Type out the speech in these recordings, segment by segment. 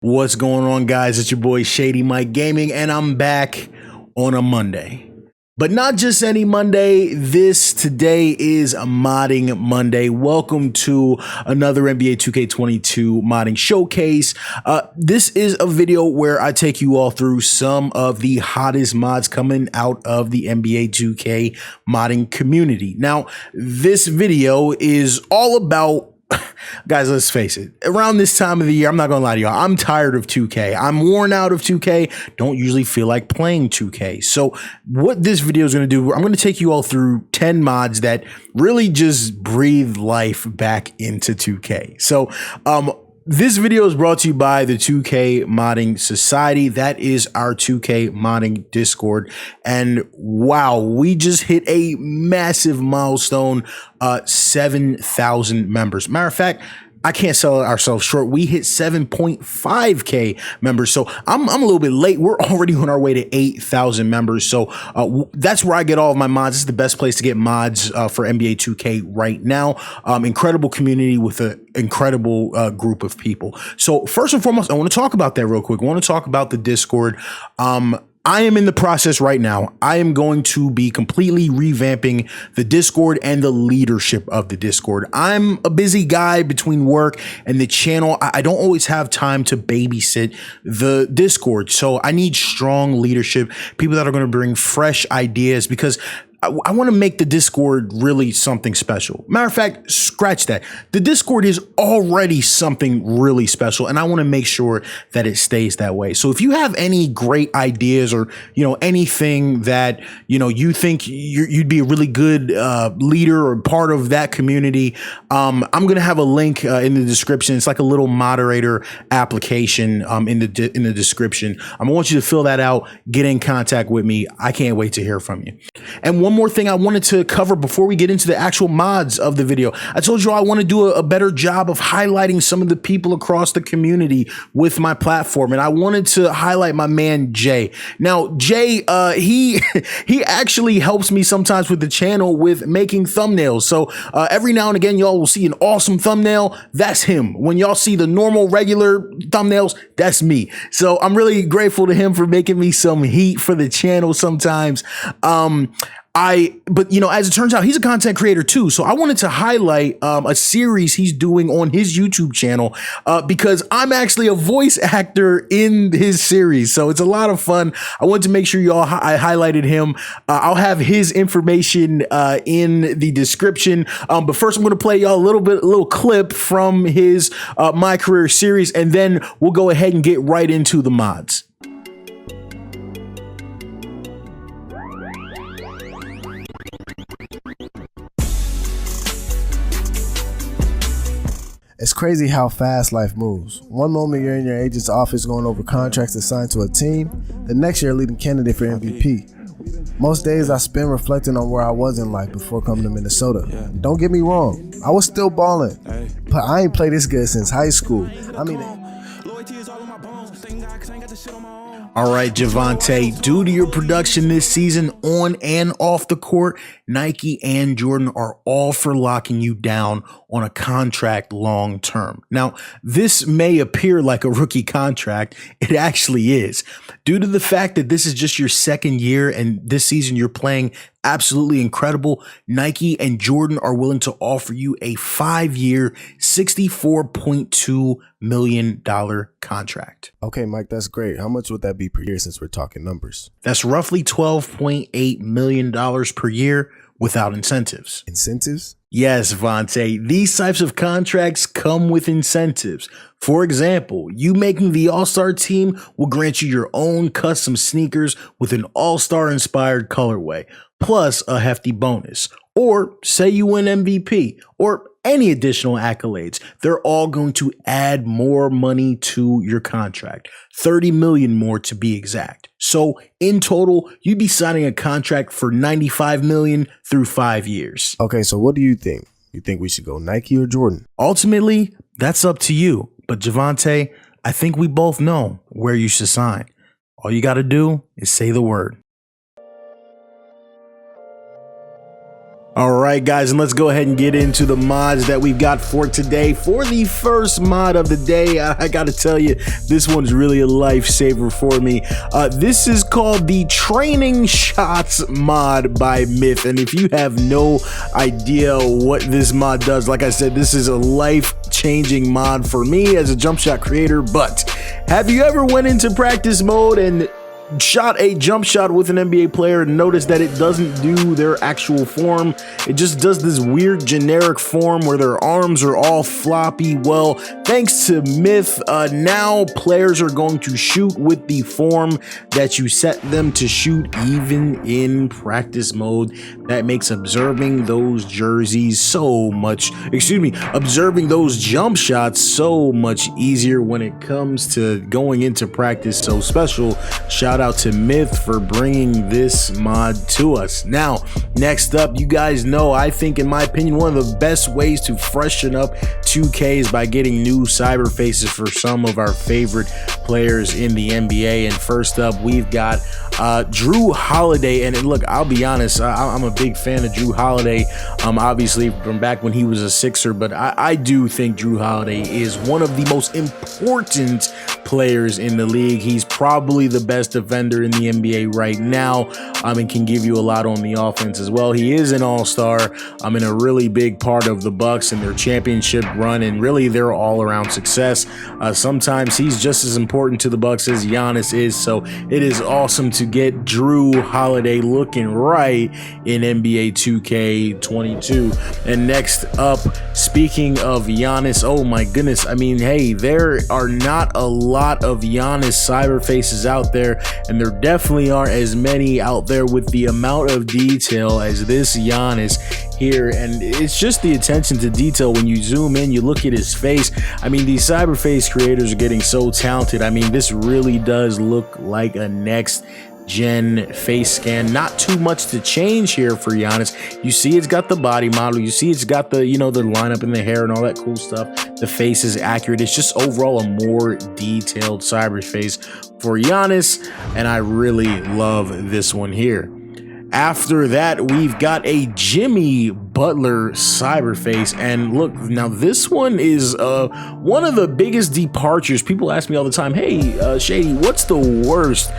What's going on, guys? It's your boy ShadyMikeGaming, and I'm back on a Monday. But not just any Monday. Today is a modding Monday. Welcome to another NBA 2K22 modding showcase. This is a video where I take you all through some of the hottest mods coming out of the NBA 2K modding community. Now, this video is all about, guys, let's face it, around this time of the year, I'm not gonna lie to y'all, I'm tired of 2K. I'm worn out of 2K. Don't usually feel like playing 2K. So what this video is gonna do, I'm gonna take you all through 10 mods that really just breathe life back into 2K. So this video is brought to you by the 2K Modding Society. That is our 2K Modding Discord. And wow, we just hit a massive milestone, 7,000 members. Matter of fact, I can't sell ourselves short. We hit 7.5K members. So I'm a little bit late. We're already on our way to 8,000 members. So that's where I get all of my mods. This is the best place to get mods for NBA 2K right now. Incredible community with an incredible group of people. So first and foremost, I want to talk about that real quick. I want to talk about the Discord. I am in the process right now. I am going to be completely revamping the Discord and the leadership of the Discord. I'm a busy guy between work and the channel. I don't always have time to babysit the Discord. So I need strong leadership, people that are going to bring fresh ideas, because I want to make the Discord really something special. Matter of fact, scratch that. The Discord is already something really special, and I want to make sure that it stays that way. So if you have any great ideas, or anything that you think you'd be a really good leader or part of that community, I'm gonna have a link in the description. It's like a little moderator application in the description. I want you to fill that out, get in contact with me. I can't wait to hear from you. And one more thing I wanted to cover before we get into the actual mods of the video. I told you I want to do a better job of highlighting some of the people across the community with my platform, and I wanted to highlight my man Jay. Now, Jay, he actually helps me sometimes with the channel with making thumbnails. So every now and again, y'all will see an awesome thumbnail. That's him. When y'all see the normal, regular thumbnails, that's me. So I'm really grateful to him for making me some heat for the channel sometimes. But as it turns out, he's a content creator too. So I wanted to highlight a series he's doing on his YouTube channel because I'm actually a voice actor in his series. So it's a lot of fun. I wanted to make sure I highlighted him. I'll have his information in the description. But first, I'm going to play y'all a little clip from his My Career series, and then we'll go ahead and get right into the mods. It's crazy how fast life moves. One moment you're in your agent's office going over contracts assigned to a team, the next you're a leading candidate for MVP. Most days I spend reflecting on where I was in life before coming to Minnesota. Don't get me wrong, I was still balling, but I ain't played this good since high school. All right, Javante, due to your production this season on and off the court, Nike and Jordan are all for locking you down on a contract long term. Now, this may appear like a rookie contract. It actually is. Due to the fact that this is just your second year and this season you're playing absolutely incredible, Nike and Jordan are willing to offer you a 5-year, $64.2 million contract. Okay, Mike, that's great. How much would that be per year since we're talking numbers? That's roughly $12.8 million per year without incentives. Incentives? Yes, Vontae, these types of contracts come with incentives. For example, you making the All-Star team will grant you your own custom sneakers with an All-Star inspired colorway, plus a hefty bonus. Or say you win MVP or any additional accolades, they're all going to add more money to your contract, 30 million more to be exact. So in total, you'd be signing a contract for 95 million through 5 years. Okay, so what do you think? You think we should go Nike or Jordan? Ultimately, that's up to you. But Javante, I think we both know where you should sign. All you got to do is say the word. All right, guys, and let's go ahead and get into the mods that we've got for today. For the first mod of the day, I gotta tell you, this one's really a lifesaver for me. This is called the Training Shots mod by Myth, and if you have no idea what this mod does, like I said, this is a life-changing mod for me as a jump shot creator. But have you ever went into practice mode and shot a jump shot with an NBA player and notice that it doesn't do their actual form? It just does this weird generic form where their arms are all floppy. Well, thanks to Myth, now players are going to shoot with the form that you set them to shoot even in practice mode. That makes observing those observing those jump shots so much easier when it comes to going into practice. So special shout out to Myth for bringing this mod to us. Now, next up, you guys know, I think, in my opinion, one of the best ways to freshen up 2K is by getting new cyber faces for some of our favorite players in the NBA. And first up, we've got Drew Holiday. And look, I'll be honest, I'm a big fan of Drew Holiday, obviously from back when he was a Sixer, but I do think Drew Holiday is one of the most important players in the league. He's probably the best defender in the NBA right now, and can give you a lot on the offense as well. He is an all-star, in a really big part of the Bucks and their championship run, and really their all-around success. Sometimes he's just as important to the Bucks as Giannis is, so it is awesome to get Drew Holiday looking right in NBA 2K22. And next up, speaking of Giannis, oh my goodness, I mean, hey, there are not a lot of Giannis cyber faces out there, and there definitely aren't as many out there with the amount of detail as this Giannis here. And it's just the attention to detail. When you zoom in, you look at his face. I mean, these cyber face creators are getting so talented. I mean, this really does look like a next gen face scan. Not too much to change here for Giannis. You see it's got the body model, you see it's got the, the lineup in the hair and all that cool stuff. The face is accurate. It's just overall a more detailed cyber face for Giannis, and I really love this one here. After that, we've got a Jimmy Butler cyber face, and look, now this one is one of the biggest departures. People ask me all the time, hey, Shady, what's the worst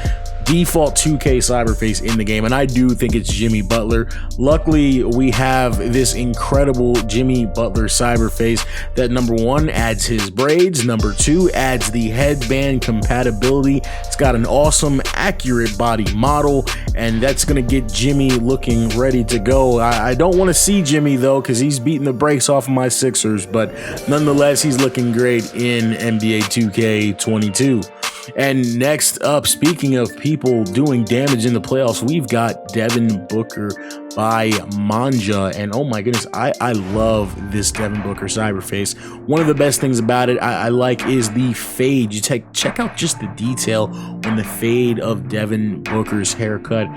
default 2K cyberface in the game? And I do think it's Jimmy Butler. Luckily, we have this incredible Jimmy Butler cyberface that, number one, adds his braids, number two, adds the headband compatibility. It's got an awesome, accurate body model, and that's gonna get Jimmy looking ready to go. I don't want to see Jimmy though, because he's beating the brakes off of my Sixers, but nonetheless, he's looking great in NBA 2K22. And next up, speaking of people doing damage in the playoffs, we've got Devin Booker by Manja, and oh my goodness, I love this Devin Booker cyberface. One of the best things about it I like is the fade. You check out just the detail on the fade of Devin Booker's haircut.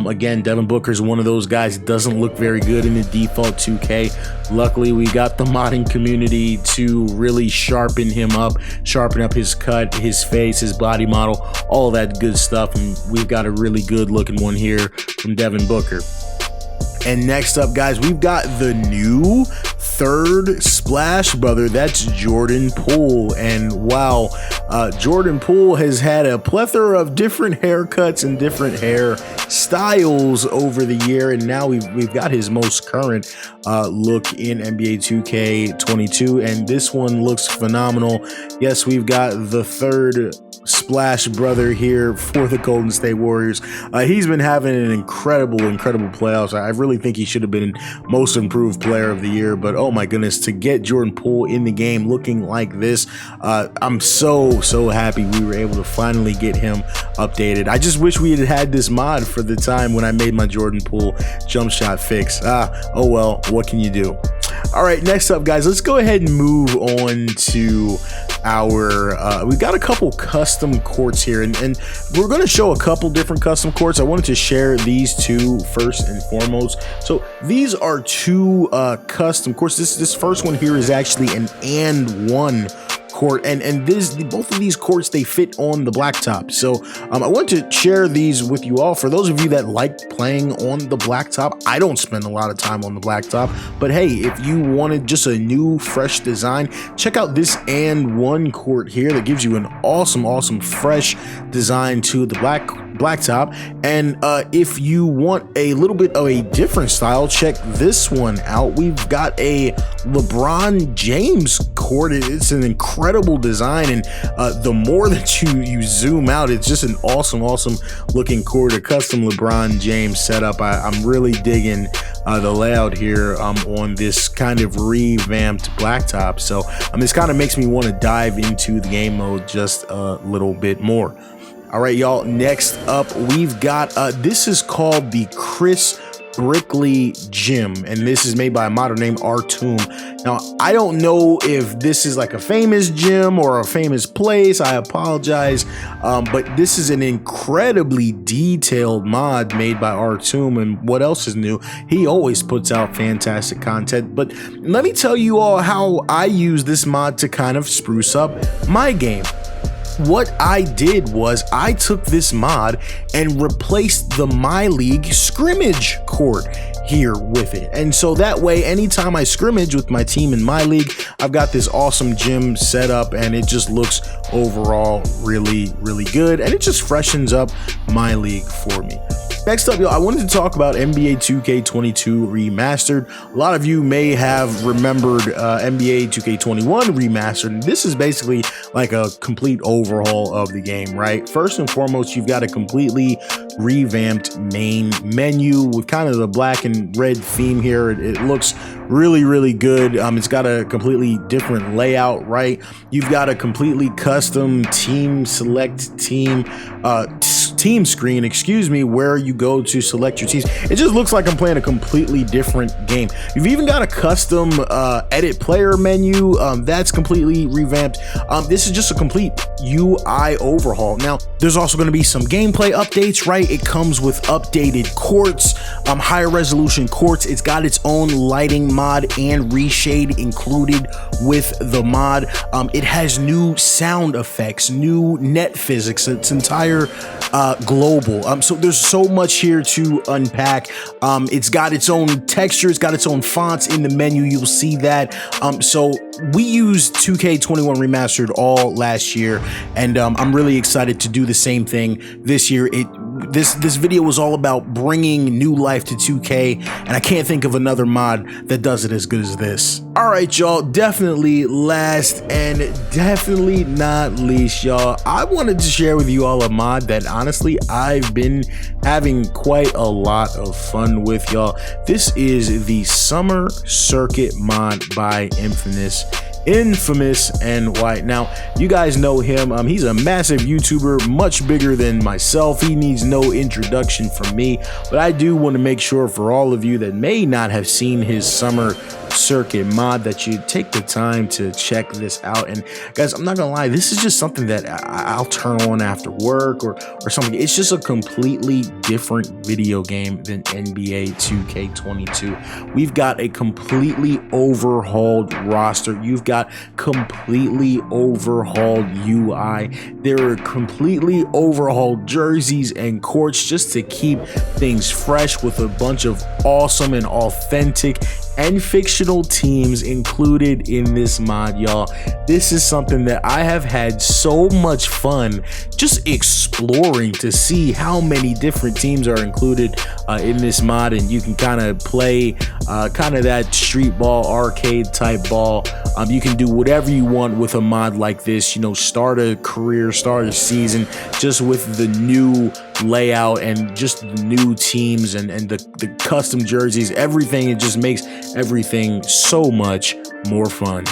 Again, Devin Booker's one of those guys that doesn't look very good in the default 2K. Luckily, we got the modding community to really sharpen him up, sharpen up his cut, his face, his body model, all that good stuff, and we've got a really good looking one here from Devin Booker. And next up, guys, we've got the new third Splash brother. That's Jordan Poole. And wow, Jordan Poole has had a plethora of different haircuts and different hair styles over the year, and now we've got his most current look in NBA 2K22, and this one looks phenomenal. Yes, we've got the third Splash brother here for the Golden State Warriors. He's been having an incredible playoffs. I really think he should have been most improved player of the year, but oh my goodness, to get Jordan Poole in the game looking like this, I'm so happy we were able to finally get him updated. I just wish we had this mod for the time when I made my Jordan Poole jump shot fix. Oh well, what can you do? All right, next up, guys, let's go ahead and move on to our we've got a couple custom courts here, and we're going to show a couple different custom courts. I wanted to share these two first and foremost. So these are two custom courts. This first one here is actually an and one court, and both of these courts, they fit on the blacktop. So I want to share these with you all. For those of you that like playing on the blacktop, I don't spend a lot of time on the blacktop, but hey, if you wanted just a new fresh design, check out this and one court here that gives you an awesome fresh design to the blacktop. And if you want a little bit of a different style, check this one out. We've got a LeBron James court. It's an incredible design, and the more that you zoom out, it's just an awesome looking court, a custom LeBron James setup. I'm really digging the layout here on this kind of revamped blacktop. So this kind of makes me want to dive into the game mode just a little bit more. All right, y'all, next up we've got this is called the Brickley Gym, and this is made by a modder named Artoom. Now, I don't know if this is like a famous gym or a famous place. I apologize, but this is an incredibly detailed mod made by Artoom. And what else is new? He always puts out fantastic content. But let me tell you all how I use this mod to kind of spruce up my game. What I did was I took this mod and replaced the My League scrimmage court here with it. And so that way, anytime I scrimmage with my team in My League, I've got this awesome gym set up, and it just looks overall really good, and it just freshens up My League for me. Next up, y'all, I wanted to talk about NBA 2K22 Remastered. A lot of you may have remembered NBA 2K21 Remastered, and this is basically like a complete overhaul of the game, right? First and foremost, you've got a completely revamped main menu with kind of the black and red theme here. It looks really good. It's got a completely different layout, right? You've got a completely custom team screen, excuse me, where you go to select your teams. It just looks like I'm playing a completely different game. You've even got a custom edit player menu that's completely revamped. This is just a complete UI overhaul. Now, there's also going to be some gameplay updates, right? It comes with updated courts, higher resolution courts. It's got its own lighting mod and reshade included with the mod. It has new sound effects, new net physics. Its entire global. So there's so much here to unpack. It's got its own texture, it's got its own fonts in the menu. You'll see that. So we used 2K21 Remastered all last year, and I'm really excited to do the same thing this year. This video was all about bringing new life to 2K, and I can't think of another mod that does it as good as this. All right, y'all, definitely last and definitely not least, y'all, I wanted to share with you all a mod that honestly I've been having quite a lot of fun with, y'all. This is the Summer Circuit mod by Infamous NY. Now, you guys know him. He's a massive YouTuber, much bigger than myself. He needs no introduction from me, but I do want to make sure for all of you that may not have seen his Summer Circuit mod that you take the time to check this out. And guys, I'm not gonna lie, this is just something that I'll turn on after work or something. It's just a completely different video game than NBA 2K22. We've got a completely overhauled roster. You've got completely overhauled UI. There are completely overhauled jerseys and courts just to keep things fresh, with a bunch of awesome and authentic and fictional teams included in this mod, y'all. This is something that I have had so much fun just exploring to see how many different teams are included in this mod, and you can kind of play kind of that street ball, arcade type ball. You can do whatever you want with a mod like this, you know, start a career, start a season, just with the new layout and just the new teams and the custom jerseys, everything. It just makes everything so much more fun.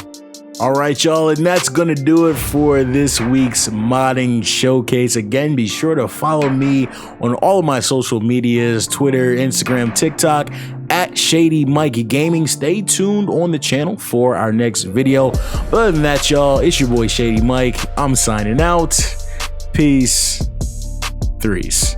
All right, y'all, and that's gonna do it for this week's modding showcase. Again, be sure to follow me on all of my social medias, Twitter, Instagram, TikTok, at ShadyMikeGaming. Stay tuned on the channel for our next video. But other than that, y'all, it's your boy Shady Mike. I'm signing out. Peace. Threes.